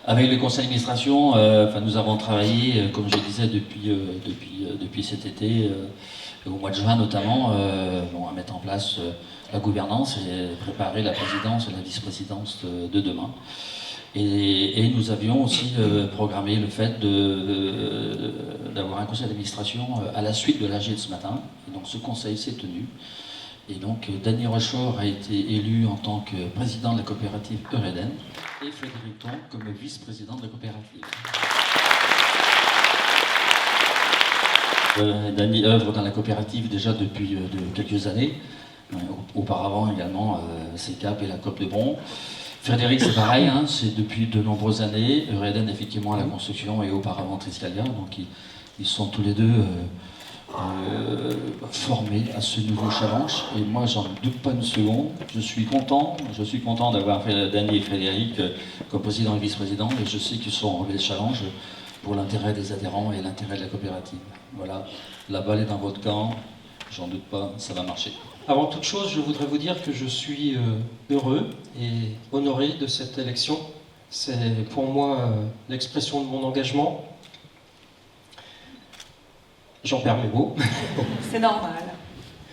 Avec le conseil d'administration, nous avons travaillé, comme je disais, depuis cet été, au mois de juin notamment, à mettre en place la gouvernance et préparer la présidence et la vice-présidence de demain. Et nous avions aussi programmé le fait d'avoir un conseil d'administration à la suite de l'AG de ce matin. Et donc ce conseil s'est tenu. Et donc Dany Rochefort a été élu en tant que président de la coopérative Eureden et Frédéric Thon comme vice-président de la coopérative. Dany œuvre dans la coopérative déjà depuis de quelques années. Auparavant également CECAP et la COP de Bron. Frédéric, c'est pareil, hein, c'est depuis de nombreuses années. Eureden, effectivement, à la construction et auparavant Triskalia. Donc ils sont tous les deux formés à ce nouveau challenge. Et moi, j'en doute pas une seconde. Je suis content d'avoir Dany et Frédéric comme président et vice-président. Et je sais qu'ils seront relever le challenge pour l'intérêt des adhérents et l'intérêt de la coopérative. Voilà, la balle est dans votre camp. J'en doute pas, ça va marcher. Avant toute chose, je voudrais vous dire que je suis heureux et honoré de cette élection. C'est pour moi l'expression de mon engagement. J'en perds mes mots. C'est normal,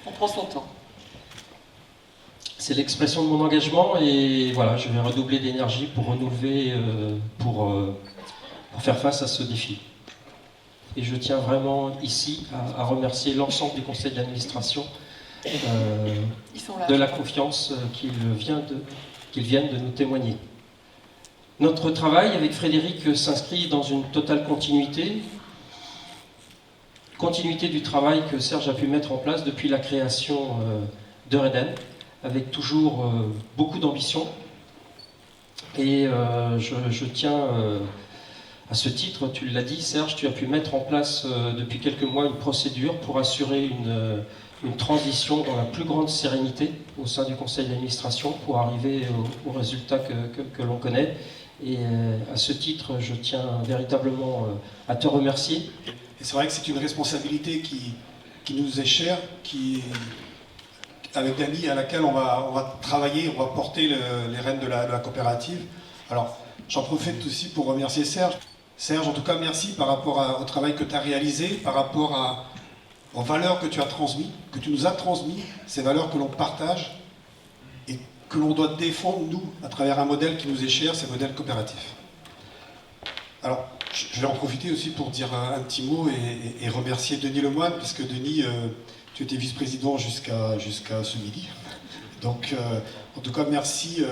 on prend son temps. C'est l'expression de mon engagement et voilà, je vais redoubler d'énergie pour renouveler, pour faire face à ce défi. Et je tiens vraiment ici à remercier l'ensemble du conseil d'administration de la confiance qu'ils viennent de nous témoigner. Notre travail avec Frédéric s'inscrit dans une totale continuité du travail que Serge a pu mettre en place depuis la création d'Eureden, avec toujours beaucoup d'ambition. Et je tiens à ce titre, tu l'as dit Serge, tu as pu mettre en place depuis quelques mois une procédure pour assurer une transition dans la plus grande sérénité au sein du conseil d'administration pour arriver au résultat que l'on connaît. Et à ce titre, je tiens véritablement à te remercier. Et c'est vrai que c'est une responsabilité qui nous est chère, avec Dany, à laquelle on va travailler, on va porter les rênes de la coopérative. Alors, j'en profite aussi pour remercier Serge. Serge, en tout cas, merci par rapport au travail que tu as réalisé, par rapport aux valeurs que tu as transmises, que tu nous as transmises, ces valeurs que l'on partage et que l'on doit défendre, nous, à travers un modèle qui nous est cher, c'est le modèle coopératif. Alors, je vais en profiter aussi pour dire un petit mot et remercier Denis Lemoine, puisque Denis, tu étais vice-président jusqu'à ce midi. Donc, en tout cas, merci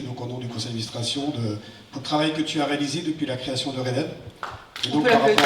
donc, au nom du conseil d'administration pour le travail que tu as réalisé depuis la création d'Eureden. On peut l'applaudir.